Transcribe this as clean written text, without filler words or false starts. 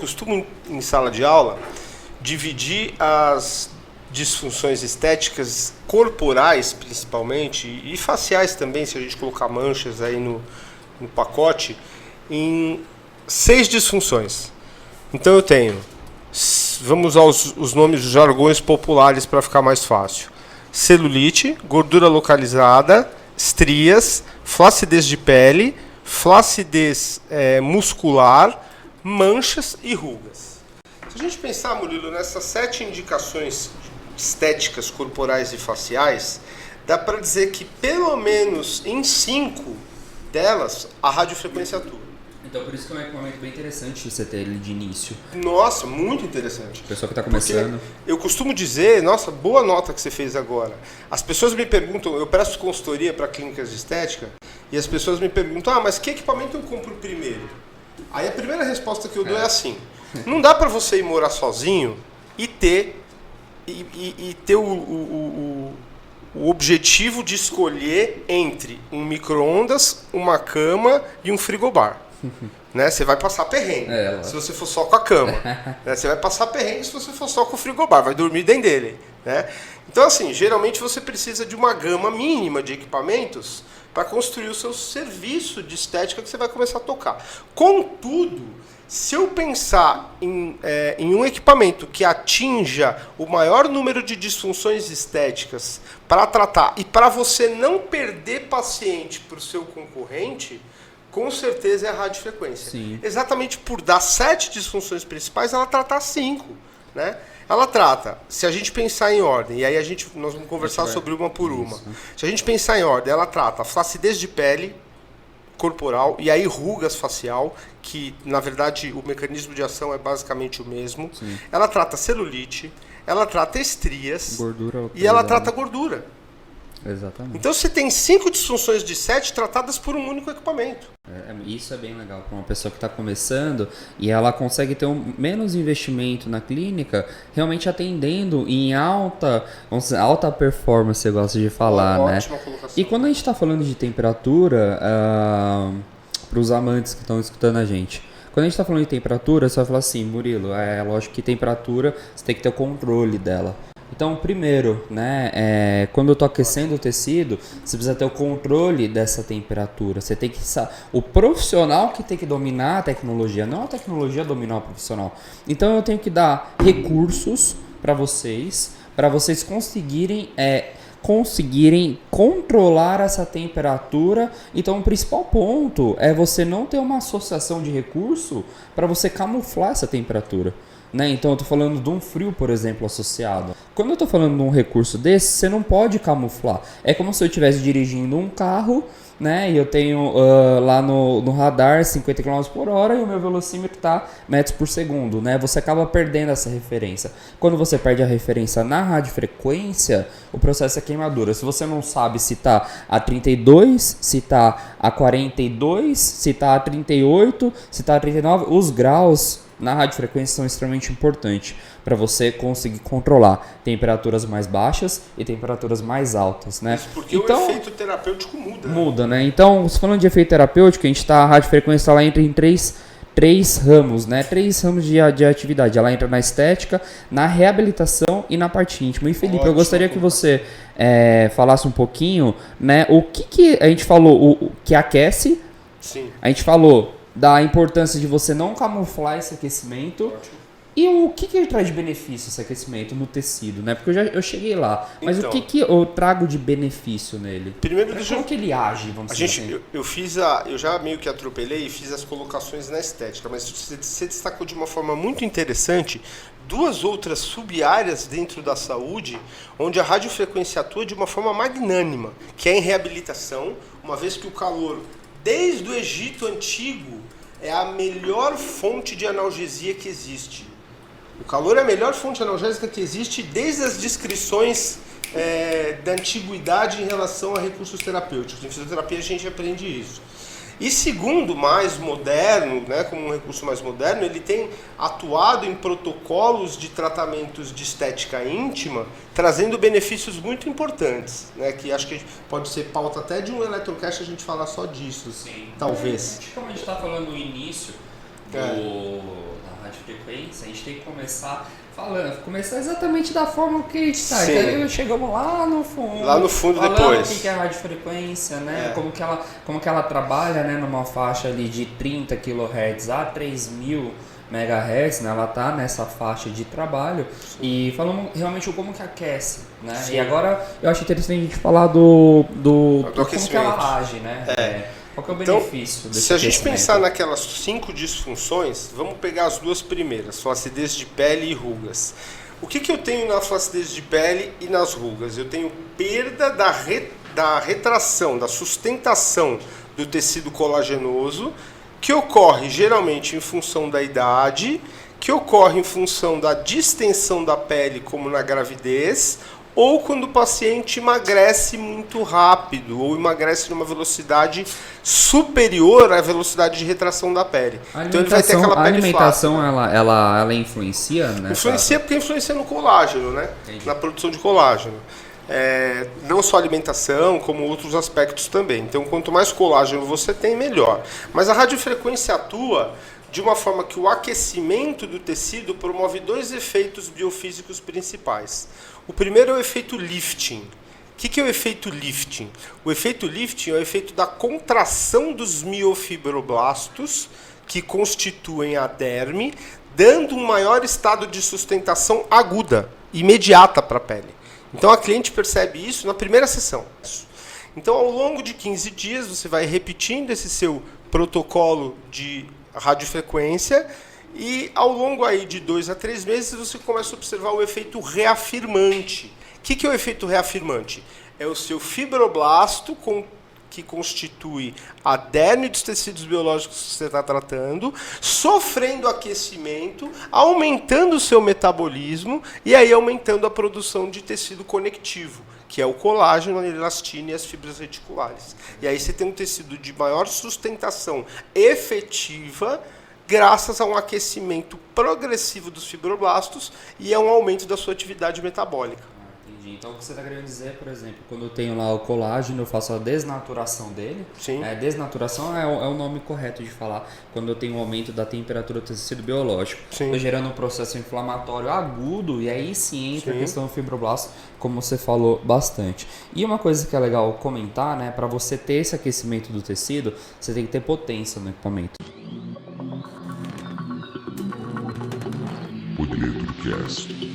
costumo, em sala de aula, dividir as disfunções estéticas corporais, principalmente, e faciais também, se a gente colocar manchas aí no pacote, em 6 disfunções. Então eu tenho, vamos aos os nomes dos jargões populares para ficar mais fácil: celulite, gordura localizada, estrias, flacidez de pele, flacidez muscular, manchas e rugas. Se a gente pensar, Murilo, nessas 7 indicações estéticas corporais e faciais, dá para dizer que pelo menos em 5 delas a radiofrequência atua. Então por isso que é um equipamento bem interessante você ter ele de início. Nossa, muito interessante. Pessoa que está começando. Porque eu costumo dizer, nossa, boa nota que você fez agora. As pessoas me perguntam, eu presto consultoria para clínicas de estética, e as pessoas me perguntam, mas que equipamento eu compro primeiro? Aí a primeira resposta que eu dou é assim: não dá para você ir morar sozinho e ter o objetivo de escolher entre um micro-ondas, uma cama e um frigobar. Né? Você vai passar perrengue se você for só com a cama. Né? Você vai passar perrengue se você for só com o frigobar, vai dormir dentro dele. Né? Então, assim, geralmente você precisa de uma gama mínima de equipamentos para construir o seu serviço de estética que você vai começar a tocar. Contudo, se eu pensar em um equipamento que atinja o maior número de disfunções estéticas para tratar e para você não perder paciente para o seu concorrente, com certeza é a radiofrequência. Sim. Exatamente por dar 7 disfunções principais, ela trata 5. Né? Ela trata, se a gente pensar em ordem, e aí nós vamos conversar sobre uma por uma. Se a gente pensar em ordem, ela trata flacidez de pele corporal e aí rugas facial, que na verdade o mecanismo de ação é basicamente o mesmo. Sim. Ela trata celulite, ela trata estrias Gordura e ela trata gordura. Exatamente. Então você tem 5 disfunções de 7 tratadas por um único equipamento. Isso é bem legal para uma pessoa que está começando e ela consegue ter menos investimento na clínica, realmente atendendo em alta performance, eu gosto de falar, né? Ótima colocação. E quando a gente está falando de temperatura, para os amantes que estão escutando a gente, quando a gente está falando de temperatura, você vai falar assim: Murilo, é lógico que temperatura você tem que ter o controle dela. Então, primeiro, né, quando eu estou aquecendo o tecido, você precisa ter o controle dessa temperatura. Você tem que o profissional que tem que dominar a tecnologia, não a tecnologia dominar o profissional. Então, eu tenho que dar recursos para vocês conseguirem controlar essa temperatura. Então, o principal ponto é você não ter uma associação de recurso para você camuflar essa temperatura. Né? Então eu estou falando de um frio, por exemplo, associado. Quando eu estou falando de um recurso desse, você não pode camuflar. É como se eu estivesse dirigindo um carro, né? E eu tenho lá no radar 50 km por hora e o meu velocímetro está metros por segundo. Né? Você acaba perdendo essa referência. Quando você perde a referência na radiofrequência, o processo é queimadura. Se você não sabe se está a 32, se está a 42, se está a 38, se está a 39, os graus na radiofrequência são extremamente importantes para você conseguir controlar temperaturas mais baixas e temperaturas mais altas, né? Isso porque o efeito terapêutico muda. Muda, né? Então, falando de efeito terapêutico, a radiofrequência ela entra em três ramos, né? 3 ramos de atividade. Ela entra na estética, na reabilitação e na parte íntima. E Felipe, eu gostaria que você falasse um pouquinho, né? O que a gente falou, o que aquece. Sim. A gente falou da importância de você não camuflar esse aquecimento. Ótimo. E o que ele traz de benefício, esse aquecimento no tecido, né? Porque eu cheguei lá, mas então, o que eu trago de benefício nele? Primeiro, como que ele age, vamos dizer assim? Eu já meio que atropelei e fiz as colocações na estética, mas você destacou de uma forma muito interessante 2 outras sub-áreas dentro da saúde, onde a radiofrequência atua de uma forma magnânima, que é em reabilitação, uma vez que o calor, desde o Egito Antigo, é a melhor fonte de analgesia que existe. O calor é a melhor fonte analgésica que existe desde as descrições da antiguidade em relação a recursos terapêuticos. Em fisioterapia a gente aprende isso. E segundo, mais moderno, né, como um recurso mais moderno, ele tem atuado em protocolos de tratamentos de estética íntima, trazendo benefícios muito importantes, né, que acho que pode ser pauta até de um Electrocast a gente falar só disso. Sim. Talvez. Como a gente está falando no início da radiofrequência, a gente tem que começar exatamente da forma que a gente está. Sim. Então, chegamos lá no fundo. Lá no fundo falando depois. o que é a radiofrequência, né? Como que ela trabalha, né, numa faixa ali de 30 kHz a 3.000 MHz, né? Ela tá nessa faixa de trabalho. Sim. E falamos realmente como que aquece, né? Sim. E agora eu acho interessante a gente falar do como que ela age, né? Qual que é o benefício desse se a gente pensar naquelas 5 disfunções, vamos pegar as duas primeiras, flacidez de pele e rugas. O que eu tenho na flacidez de pele e nas rugas? Eu tenho perda da retração, da sustentação do tecido colagenoso, que ocorre geralmente em função da idade, que ocorre em função da distensão da pele, como na gravidez, ou quando o paciente emagrece muito rápido, ou emagrece numa velocidade superior à velocidade de retração da pele. Então ele vai ter aquela pele alimentação flácida. Ela influencia, né? Influencia porque influencia no colágeno, né? Entendi. Na produção de colágeno. Não só alimentação, como outros aspectos também. Então, quanto mais colágeno você tem, melhor. Mas a radiofrequência atua de uma forma que o aquecimento do tecido promove 2 efeitos biofísicos principais. O primeiro é o efeito lifting. O que é o efeito lifting? O efeito lifting é o efeito da contração dos miofibroblastos, que constituem a derme, dando um maior estado de sustentação aguda, imediata para a pele. Então a cliente percebe isso na primeira sessão. Então ao longo de 15 dias você vai repetindo esse seu protocolo de radiofrequência e ao longo aí de 2 a 3 meses você começa a observar o efeito reafirmante. O que é o efeito reafirmante? É o seu fibroblasto que constitui a derme dos tecidos biológicos que você está tratando, sofrendo aquecimento, aumentando o seu metabolismo e aí aumentando a produção de tecido conectivo, que é o colágeno, a elastina e as fibras reticulares. E aí você tem um tecido de maior sustentação efetiva, graças a um aquecimento progressivo dos fibroblastos e a um aumento da sua atividade metabólica. Entendi. Então o que você está querendo dizer, por exemplo, quando eu tenho lá o colágeno, eu faço a desnaturação dele. Sim. Desnaturação é o nome correto de falar, quando eu tenho um aumento da temperatura do tecido biológico. Estou gerando um processo inflamatório agudo e aí sim entra a questão do fibroblasto, como você falou bastante. E uma coisa que é legal comentar, né, para você ter esse aquecimento do tecido, você tem que ter potência no equipamento. Podredocast.